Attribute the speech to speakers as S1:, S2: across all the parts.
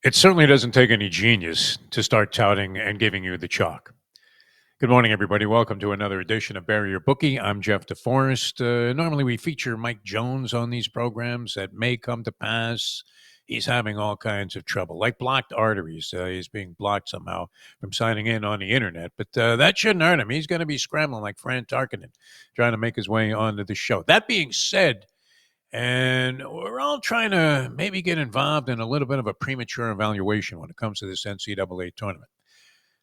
S1: It certainly doesn't take any genius to start touting and giving you the chalk. Good morning, everybody. Welcome to another edition of Bury Your Bookie. I'm Jeff DeForest. Normally, we feature Mike Jones on these programs. That may come to pass. He's having all kinds of trouble, like blocked arteries. He's being blocked somehow from signing in on the internet, but that shouldn't hurt him. He's going to be scrambling like Fran Tarkenton, trying to make his way onto the show. That being said, and we're all trying to maybe get involved in a little bit of a premature evaluation when it comes to this NCAA tournament.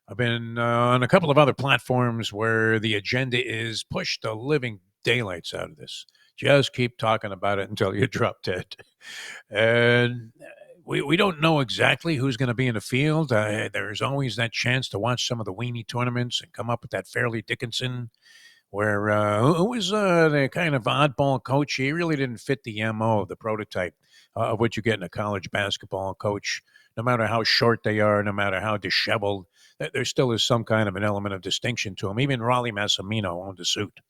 S1: I've been on a couple of other platforms where the agenda is push the living daylights out of this. Just keep talking about it until you drop dead. And we don't know exactly who's going to be in the field. There's always that chance to watch some of the weenie tournaments and come up with that Fairleigh Dickinson where who was the kind of oddball coach. He really didn't fit the MO, the prototype of what you get in a college basketball coach. No matter how short they are, no matter how disheveled, there still is some kind of an element of distinction to him. Even Raleigh Massimino owned a suit,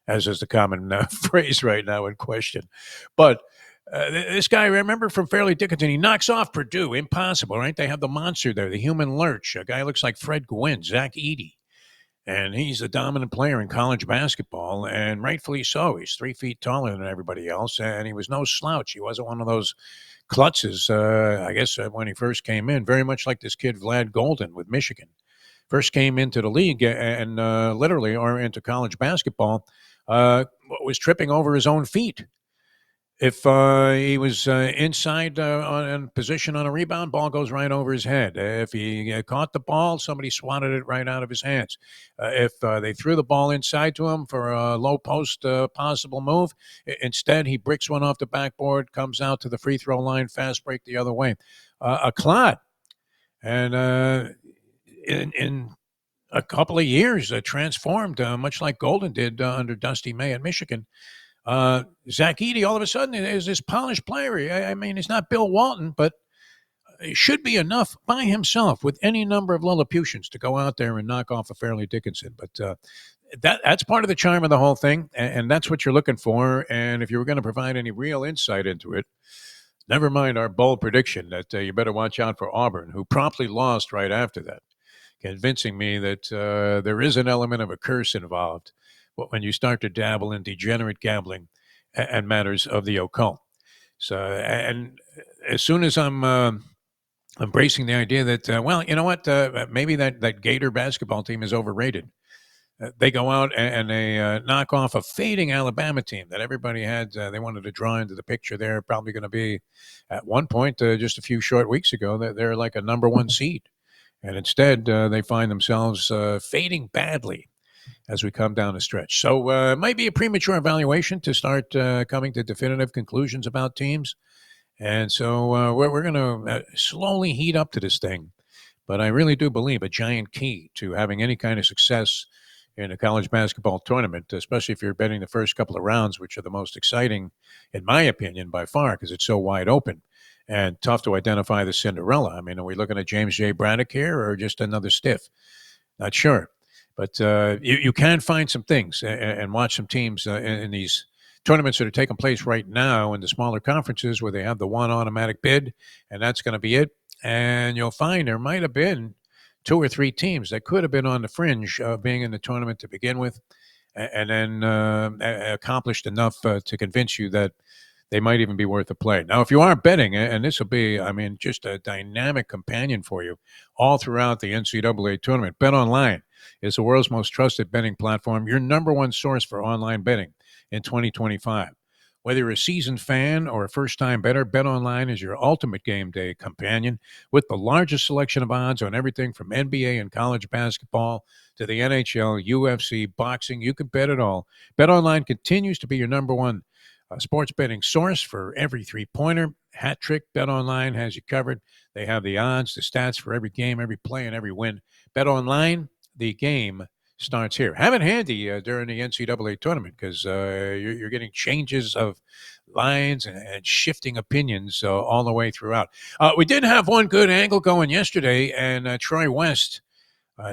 S1: as is the common phrase right now in question. But this guy, remember from Fairleigh Dickinson, he knocks off Purdue. Impossible, right? They have the monster there, the human lurch. A guy looks like Fred Gwynn, Zach Edey. And he's a dominant player in college basketball, and rightfully so. He's 3 feet taller than everybody else, and he was no slouch. He wasn't one of those klutzes, I guess, when he first came in, very much like this kid, Vlad Golden, with Michigan. First came into the league and literally, or into college basketball, was tripping over his own feet. If he was inside in position on a rebound, ball goes right over his head. If he caught the ball, somebody swatted it right out of his hands. If they threw the ball inside to him for a low post possible move, instead he bricks one off the backboard, comes out to the free throw line, fast break the other way. A clod. And in a couple of years, transformed, much like Golden did under Dusty May at Michigan. Zach Edey, all of a sudden, is this polished player. I mean, he's not Bill Walton, but he should be enough by himself with any number of Lilliputians to go out there and knock off a Fairleigh Dickinson. But that's part of the charm of the whole thing, and that's what you're looking for. And if you were going to provide any real insight into it, never mind our bold prediction that you better watch out for Auburn, who promptly lost right after that, convincing me that there is an element of a curse involved when you start to dabble in degenerate gambling and matters of the occult. So, and as soon as I'm embracing the idea that, well, you know what, maybe that Gator basketball team is overrated. They go out and they knock off a fading Alabama team that everybody had. They wanted to draw into the picture. They're probably going to be, at one point, just a few short weeks ago, they're like a number one seed. And instead, they find themselves fading badly as we come down the stretch. So it might be a premature evaluation to start coming to definitive conclusions about teams. And so we're going to slowly heat up to this thing. But I really do believe a giant key to having any kind of success in a college basketball tournament, especially if you're betting the first couple of rounds, which are the most exciting, in my opinion, by far, because it's so wide open and tough to identify the Cinderella. I mean, are we looking at James J. Braddock here or just another stiff? Not sure. But you can find some things and watch some teams in these tournaments that are taking place right now in the smaller conferences where they have the one automatic bid, and that's going to be it. And you'll find there might have been 2 or 3 teams that could have been on the fringe of being in the tournament to begin with, and then accomplished enough to convince you that they might even be worth a play. Now, if you are betting, and this will be, I mean, just a dynamic companion for you all throughout the NCAA tournament, BetOnline is the world's most trusted betting platform, your number one source for online betting in 2025. Whether you're a seasoned fan or a first-time bettor, BetOnline is your ultimate game day companion with the largest selection of odds on everything from NBA and college basketball to the NHL, UFC, boxing. You can bet it all. BetOnline continues to be your number one sports betting source for every three-pointer, hat trick. BetOnline has you covered. They have the odds, the stats for every game, every play, and every win. BetOnline, the game starts here. Have it handy during the NCAA tournament because you're getting changes of lines and shifting opinions all the way throughout. We did have one good angle going yesterday, and Troy West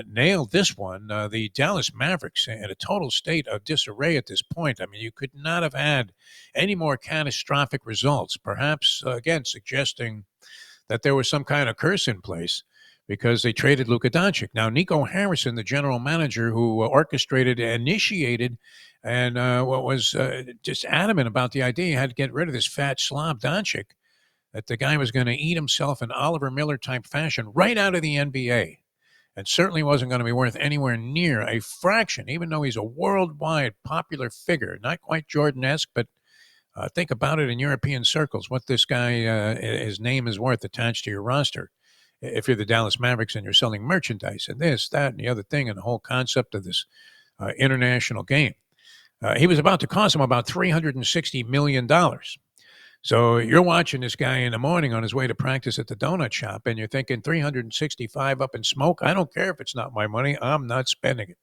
S1: nailed this one. The Dallas Mavericks in a total state of disarray at this point. I mean, you could not have had any more catastrophic results, perhaps, again, suggesting that there was some kind of curse in place because they traded Luka Doncic. Now, Nico Harrison, the general manager who orchestrated, initiated, and what was just adamant about the idea, you had to get rid of this fat slob Doncic, that the guy was going to eat himself in Oliver Miller type fashion right out of the NBA, and certainly wasn't going to be worth anywhere near a fraction, even though he's a worldwide popular figure. Not quite Jordan-esque, but think about it in European circles, what this guy, his name is worth attached to your roster. If you're the Dallas Mavericks and you're selling merchandise and this, that, and the other thing, and the whole concept of this international game. He was about to cost him about $360 million. So you're watching this guy in the morning on his way to practice at the donut shop, and you're thinking 365 up in smoke. I don't care if it's not my money. I'm not spending it.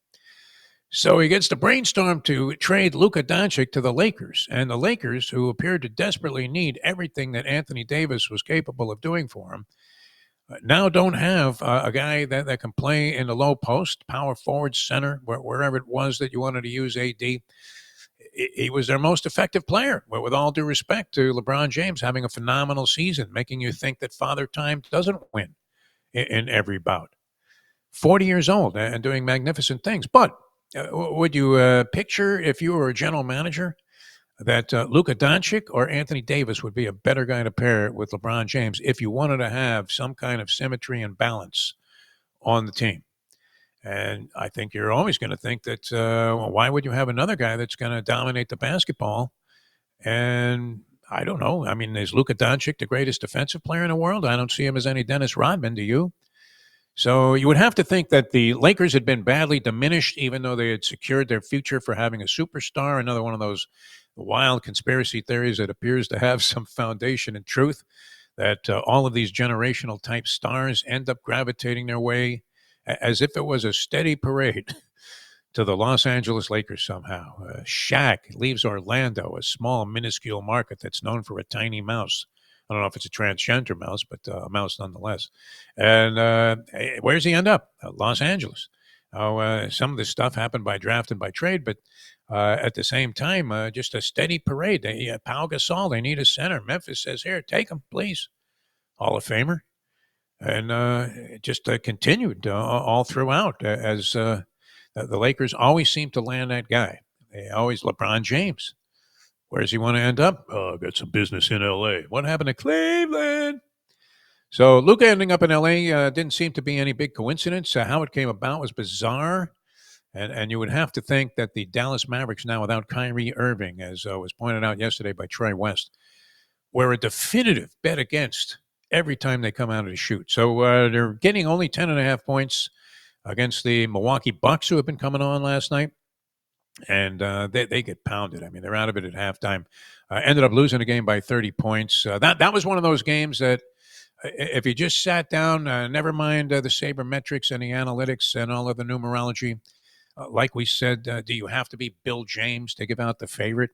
S1: So he gets to brainstorm to trade Luka Doncic to the Lakers. And the Lakers, who appeared to desperately need everything that Anthony Davis was capable of doing for him, now don't have a guy that can play in the low post, power forward, center, wherever it was that you wanted to use AD. He was their most effective player, with all due respect to LeBron James having a phenomenal season, making you think that Father Time doesn't win in every bout. 40 years old and doing magnificent things. But would you picture, if you were a general manager, that Luka Doncic or Anthony Davis would be a better guy to pair with LeBron James if you wanted to have some kind of symmetry and balance on the team? And I think you're always going to think that, why would you have another guy that's going to dominate the basketball? And I don't know. I mean, is Luka Doncic the greatest defensive player in the world? I don't see him as any Dennis Rodman. Do you? So you would have to think that the Lakers had been badly diminished, even though they had secured their future for having a superstar. Another one of those wild conspiracy theories that appears to have some foundation in truth, that all of these generational type stars end up gravitating their way as if it was a steady parade to the Los Angeles Lakers somehow. Shaq leaves Orlando, a small, minuscule market that's known for a tiny mouse. I don't know if it's a transgender mouse, but a mouse nonetheless. And where's he end up? Los Angeles. Some of this stuff happened by draft and by trade, but at the same time, just a steady parade. Pau Gasol, they need a center. Memphis says, here, take him, please. Hall of Famer. And just continued all throughout as the Lakers always seem to land that guy. They always, LeBron James. Where does he want to end up? Oh, I've got some business in L.A. What happened to Cleveland? So Luka ending up in L.A. Didn't seem to be any big coincidence. How it came about was bizarre. And you would have to think that the Dallas Mavericks, now without Kyrie Irving, as was pointed out yesterday by Troy West, were a definitive bet against every time they come out of the shoot. So they're getting only 10.5 points against the Milwaukee Bucks, who have been coming on last night. And they get pounded. I mean, they're out of it at halftime. Ended up losing the game by 30 points. That was one of those games that if you just sat down, never mind the sabermetrics and the analytics and all of the numerology, like we said, do you have to be Bill James to give out the favorite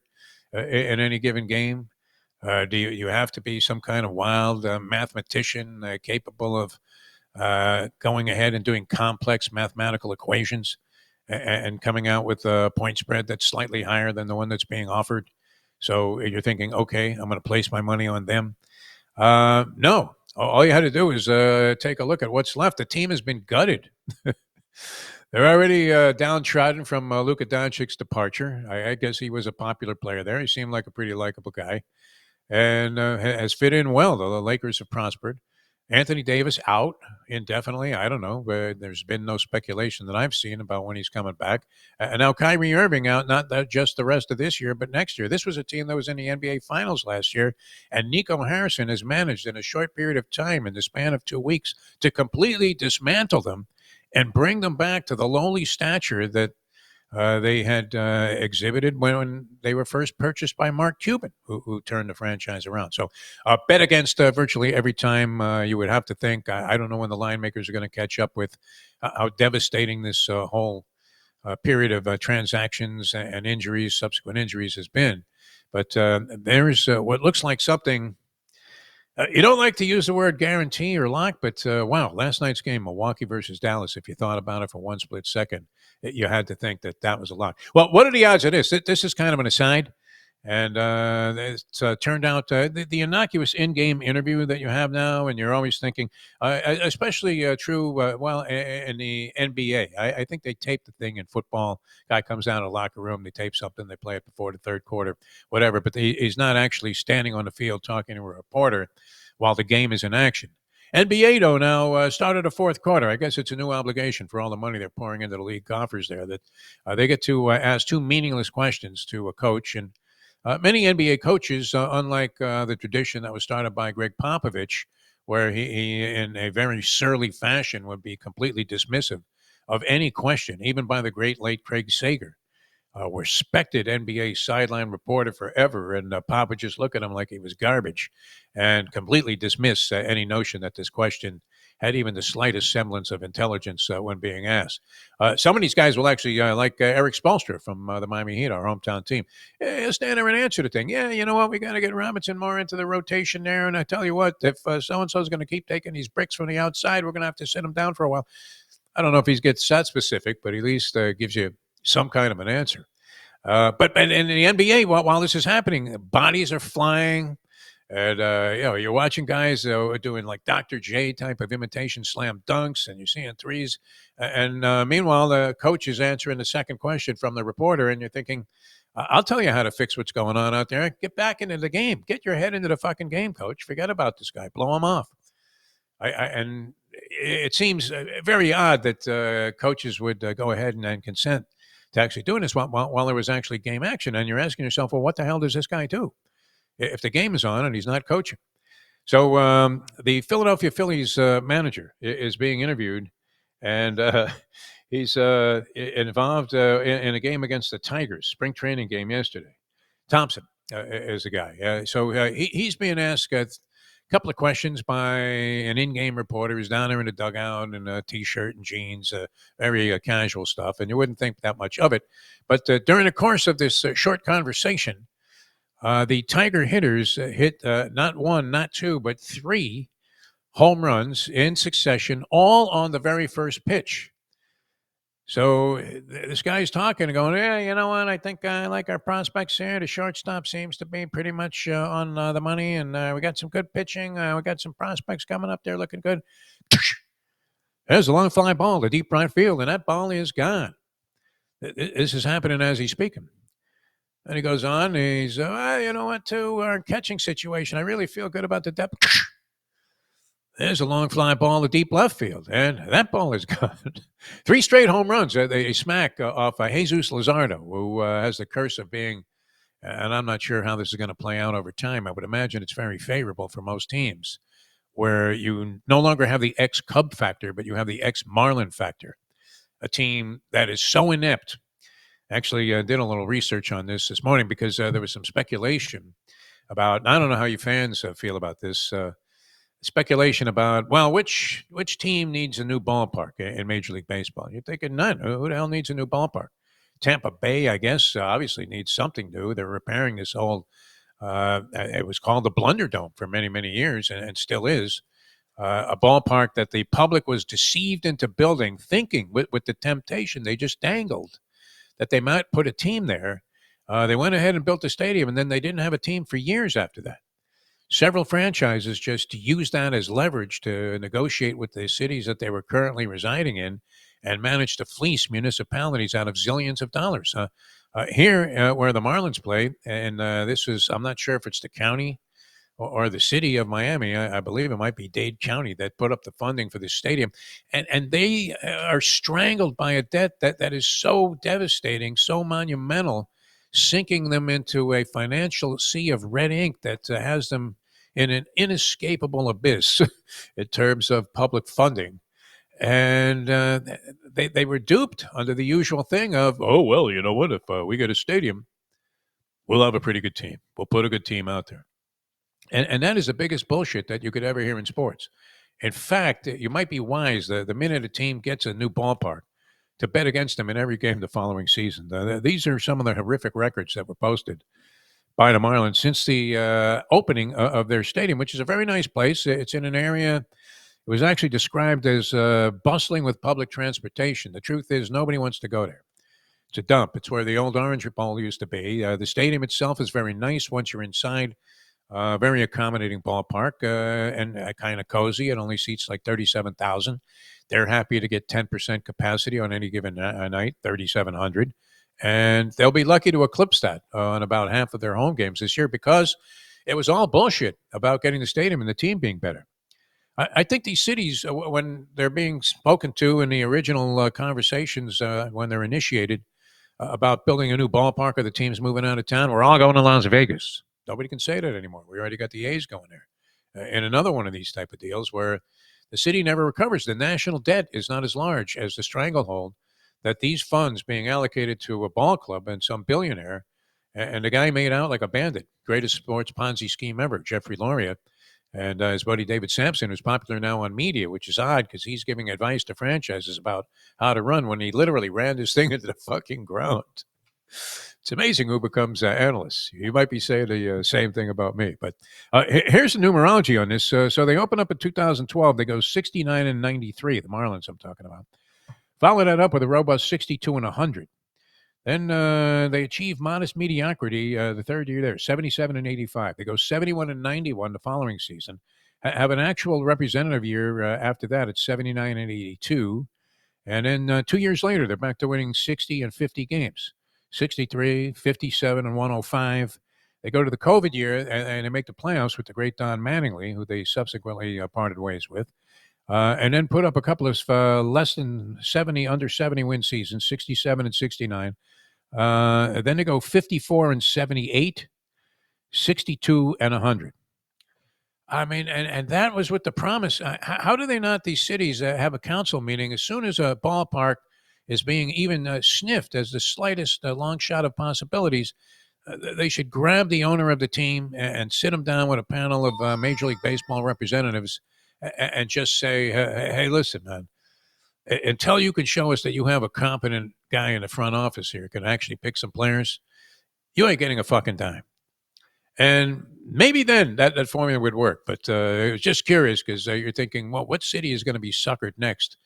S1: in any given game? Do you have to be some kind of wild mathematician capable of going ahead and doing complex mathematical equations and coming out with a point spread that's slightly higher than the one that's being offered? So you're thinking, okay, I'm going to place my money on them. No, all you had to do is take a look at what's left. The team has been gutted. They're already downtrodden from Luka Doncic's departure. I guess he was a popular player there. He seemed like a pretty likable guy and has fit in well. The Lakers have prospered. Anthony Davis out indefinitely. I don't know, but there's been no speculation that I've seen about when he's coming back. And now Kyrie Irving out, not that just the rest of this year, but next year. This was a team that was in the NBA Finals last year, and Nico Harrison has managed in a short period of time, in the span of 2 weeks, to completely dismantle them and bring them back to the lowly stature that they had exhibited when they were first purchased by Mark Cuban, who turned the franchise around. So bet against virtually every time. You would have to think. I don't know when the line makers are going to catch up with how devastating this whole period of transactions and injuries, subsequent injuries, has been. But there's what looks like something. You don't like to use the word guarantee or lock, but wow, last night's game, Milwaukee versus Dallas, if you thought about it for one split second, you had to think that that was a lock. Well, what are the odds of this? This is kind of an aside, And it's turned out the innocuous in-game interview that you have now, and you're always thinking, especially true, in the NBA. I think they tape the thing in football. Guy comes out of the locker room, they tape something, they play it before the third quarter, whatever. But he's not actually standing on the field talking to a reporter while the game is in action. NBA, though, now started a fourth quarter. I guess it's a new obligation for all the money they're pouring into the league coffers there that they get to ask two meaningless questions to a coach. And many NBA coaches, unlike the tradition that was started by Greg Popovich, where he, in a very surly fashion, would be completely dismissive of any question, even by the great late Craig Sager, respected NBA sideline reporter forever, and Pop would just look at him like he was garbage and completely dismiss any notion that this question had even the slightest semblance of intelligence when being asked. Some of these guys will actually, like Eric Spoelstra from the Miami Heat, our hometown team, he'll stand there and answer the thing. Yeah, you know what? We got to get Robinson more into the rotation there. And I tell you what, if so-and-so is going to keep taking these bricks from the outside, we're going to have to sit him down for a while. I don't know if he gets that specific, but at least gives you some kind of an answer. But in the NBA, while this is happening, bodies are flying. And, you're watching guys doing like Dr. J type of imitation slam dunks, and you're seeing threes. And meanwhile, the coach is answering the second question from the reporter, and you're thinking, I'll tell you how to fix what's going on out there. Get back into the game. Get your head into the fucking game, coach. Forget about this guy. Blow him off. And it seems very odd that coaches would go ahead and consent to actually doing this while there was actually game action. And you're asking yourself, well, what the hell does this guy do if the game is on and he's not coaching? So the Philadelphia Phillies manager is being interviewed, and he's involved in a game against the Tigers, spring training game yesterday. Thompson is the guy. He's being asked couple of questions by an in-game reporter who's down there in the dugout in a T-shirt and jeans, very casual stuff, and you wouldn't think that much of it. But during the course of this short conversation, the Tiger hitters hit not one, not two, but three home runs in succession, all on the very first pitch. So this guy's talking and going, yeah, you know what? I think I like our prospects here. The shortstop seems to be pretty much on the money, and we got some good pitching. We got some prospects coming up there looking good. There's a long fly ball to deep right field, and that ball is gone. This is happening as he's speaking. And he goes on, he's, you know what, to our catching situation, I really feel good about the depth. There's a long fly ball to deep left field, and that ball is gone. 3 straight home runs. They smack off Jesus Luzardo, who has the curse of being, and I'm not sure how this is going to play out over time. I would imagine it's very favorable for most teams, where you no longer have the ex-Cub factor, but you have the ex-Marlin factor, a team that is so inept. Actually, did a little research on this morning because there was some speculation about, I don't know how you fans feel about this, speculation about, well, which team needs a new ballpark in Major League Baseball? You're thinking none. Who the hell needs a new ballpark? Tampa Bay, I guess, obviously needs something new. They're repairing this old, it was called the Blunder Dome for many, many years, and still is, a ballpark that the public was deceived into building, thinking with the temptation they just dangled that they might put a team there. They went ahead and built the stadium, and then they didn't have a team for years after that. Several franchises just used that as leverage to negotiate with the cities that they were currently residing in and managed to fleece municipalities out of zillions of dollars. Here, where the Marlins play, and this is, I'm not sure if it's the county or the city of Miami, I believe it might be Dade County, that put up the funding for this stadium. And they are strangled by a debt that is so devastating, so monumental, sinking them into a financial sea of red ink that has them in an inescapable abyss in terms of public funding. And they were duped under the usual thing of, oh, well, you know what, if we get a stadium, we'll have a pretty good team. We'll put a good team out there. And that is the biggest bullshit that you could ever hear in sports. In fact, you might be wise the minute a team gets a new ballpark to bet against them in every game the following season. These are some of the horrific records that were posted by the Marlins since the opening of their stadium, which is a very nice place. It's in an area, it was actually described as bustling with public transportation. The truth is nobody wants to go there. It's a dump. It's where the old Orange Bowl used to be. The stadium itself is very nice once you're inside. Very accommodating ballpark and kind of cozy. It only seats like 37,000. They're happy to get 10% capacity on any given night, 3,700. And they'll be lucky to eclipse that on about half of their home games this year because it was all bullshit about getting the stadium and the team being better. I think these cities, when they're being spoken to in the original conversations, when they're initiated about building a new ballpark or the team's moving out of town, we're all going to Las Vegas. Nobody can say that anymore. We already got the A's going there. And another one of these type of deals where the city never recovers. The national debt is not as large as the stranglehold that these funds being allocated to a ball club and some billionaire, and the guy made out like a bandit. Greatest sports Ponzi scheme ever, Jeffrey Loria. And his buddy David Sampson, who's popular now on media, which is odd because he's giving advice to franchises about how to run when he literally ran this thing into the fucking ground. It's amazing who becomes analysts. You might be saying the same thing about me. But here's the numerology on this. So they open up in 2012. They go 69 and 93, the Marlins I'm talking about. Follow that up with a robust 62 and 100. Then they achieve modest mediocrity the third year there, 77 and 85. They go 71 and 91 the following season. Have an actual representative year after that at 79 and 82. And then 2 years later, they're back to winning 60 and 50 games, 63, 57, and 105. They go to the COVID year, and they make the playoffs with the great Don Mattingly, who they subsequently parted ways with. And then put up a couple of less than 70, under 70 win seasons, 67 and 69. Then they go 54 and 78, 62 and 100. I mean, and that was with the promise. How do they not, these cities, have a council meeting as soon as a ballpark is being even sniffed as the slightest long shot of possibilities? They should grab the owner of the team and sit him down with a panel of Major League Baseball representatives and just say, hey, listen, man, until you can show us that you have a competent guy in the front office here can actually pick some players, you ain't getting a fucking dime. And maybe then that formula would work. But I was just curious because you're thinking, well, what city is going to be suckered next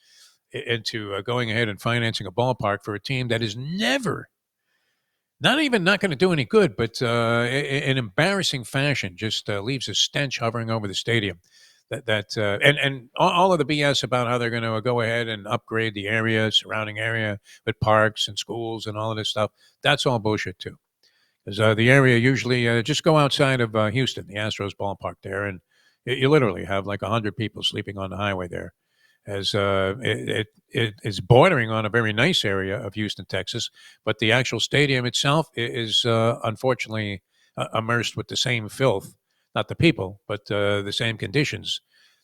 S1: into going ahead and financing a ballpark for a team that is never, not going to do any good, but in embarrassing fashion, just leaves a stench hovering over the stadium. And all of the BS about how they're going to go ahead and upgrade the area, surrounding area with parks and schools and all of this stuff, that's all bullshit too. Because the area usually just go outside of Houston, the Astros ballpark there, and you literally have like 100 people sleeping on the highway there. As it is bordering on a very nice area of Houston, Texas, but the actual stadium itself is unfortunately immersed with the same filth. Not the people, but the same conditions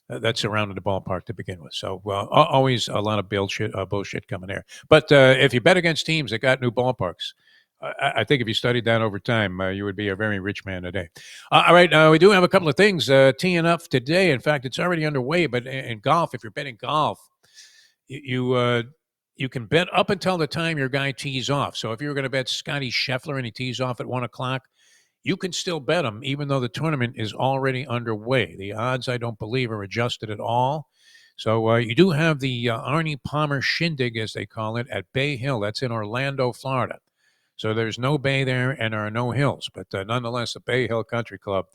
S1: that surrounded the ballpark to begin with. So always a lot of bullshit coming there. But if you bet against teams that got new ballparks, I think if you studied that over time, you would be a very rich man today. All right, we do have a couple of things teeing up today. In fact, it's already underway. But in golf, if you're betting golf, you can bet up until the time your guy tees off. So if you were going to bet Scotty Scheffler and he tees off at 1 o'clock, you can still bet him even though the tournament is already underway. The odds, I don't believe, are adjusted at all. So you do have the Arnie Palmer Shindig, as they call it, at Bay Hill. That's in Orlando, Florida. So there's no bay there and there are no hills. But nonetheless, the Bay Hill Country Club,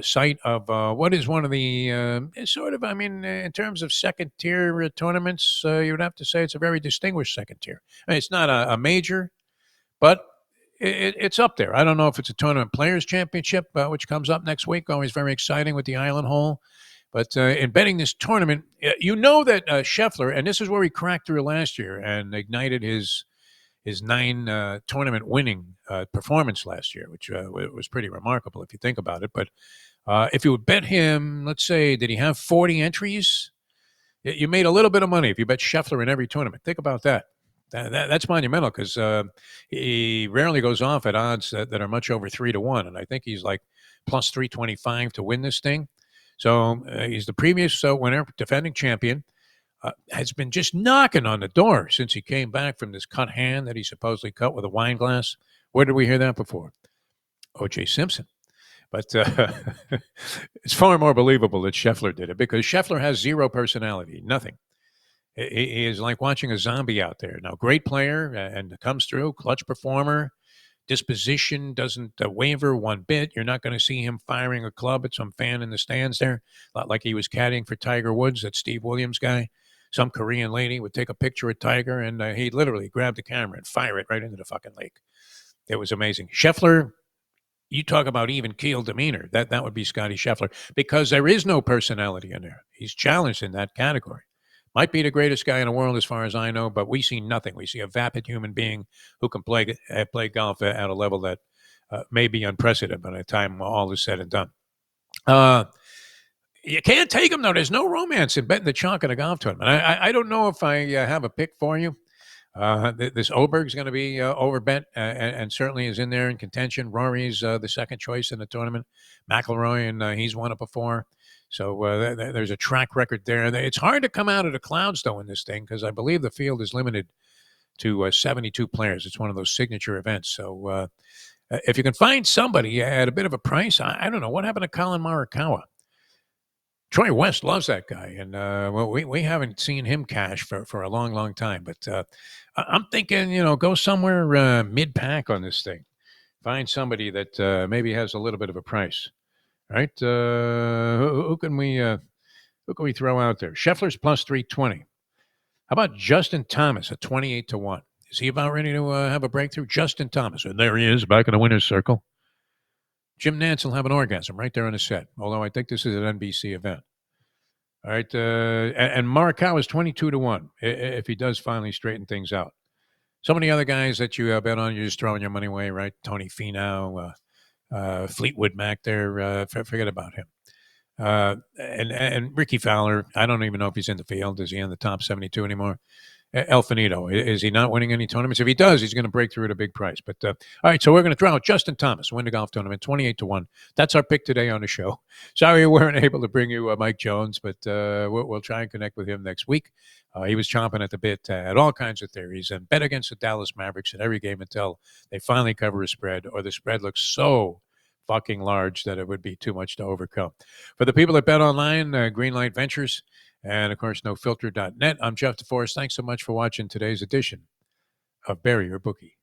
S1: site of what is one of the in terms of second-tier tournaments, you would have to say it's a very distinguished second tier. I mean, it's not a major, but it's up there. I don't know if it's a Tournament Players Championship, which comes up next week. Always very exciting with the Island Hole. But in betting this tournament, you know that Scheffler, and this is where he cracked through last year and ignited his 9 tournament winning performance last year, which was pretty remarkable if you think about it. But if you would bet him, let's say, did he have 40 entries? You made a little bit of money if you bet Scheffler in every tournament. Think about that. That's monumental because he rarely goes off at odds that are much over 3-1. And I think he's like plus 325 to win this thing. So he's the previous winner, defending champion. Has been just knocking on the door since he came back from this cut hand that he supposedly cut with a wine glass. Where did we hear that before? O.J. Simpson. But it's far more believable that Scheffler did it because Scheffler has zero personality, nothing. He is like watching a zombie out there. Now, great player and comes through, clutch performer. Disposition doesn't waver one bit. You're not going to see him firing a club at some fan in the stands there, a lot like he was caddying for Tiger Woods, that Steve Williams guy. Some Korean lady would take a picture of Tiger, and he'd literally grab the camera and fire it right into the fucking lake. It was amazing. Scheffler, you talk about even keel demeanor. That would be Scotty Scheffler, because there is no personality in there. He's challenged in that category. Might be the greatest guy in the world as far as I know, but we see nothing. We see a vapid human being who can play golf at a level that may be unprecedented by the time all is said and done. You can't take him, though. There's no romance in betting the chalk at a golf tournament. I don't know if I have a pick for you. This Oberg's going to be overbet and certainly is in there in contention. Rory's the second choice in the tournament. McIlroy, and he's won it before. So there's a track record there. It's hard to come out of the clouds, though, in this thing, because I believe the field is limited to 72 players. It's one of those signature events. So if you can find somebody at a bit of a price, I don't know. What happened to Colin Morikawa? Troy West loves that guy, and well, we haven't seen him cash for a long, long time. But I'm thinking, go somewhere mid-pack on this thing. Find somebody that maybe has a little bit of a price. Right? Who can we throw out there? Scheffler's plus 320. How about Justin Thomas at 28-1? Is he about ready to have a breakthrough? Justin Thomas, and there he is, back in the winner's circle. Jim Nantz will have an orgasm right there on the set, although I think this is an NBC event. All right, and Morikawa is 22-1 if he does finally straighten things out. So many other guys that you bet on, you're just throwing your money away, right? Tony Finau, Fleetwood Mac there, forget about him. And Ricky Fowler, I don't even know if he's in the field. Is he in the top 72 anymore? El Finito, is he not winning any tournaments? If he does, he's going to break through at a big price. But all right, so we're going to throw out Justin Thomas, win the golf tournament, 28-1. That's our pick today on the show. Sorry we weren't able to bring you Mike Jones, but we'll try and connect with him next week. He was chomping at the bit, had all kinds of theories, and bet against the Dallas Mavericks in every game until they finally cover a spread, or the spread looks so fucking large that it would be too much to overcome. For the people that bet online, Greenlight Ventures, and, of course, nofilter.net. I'm Jeff DeForest. Thanks so much for watching today's edition of Bury Your Bookie.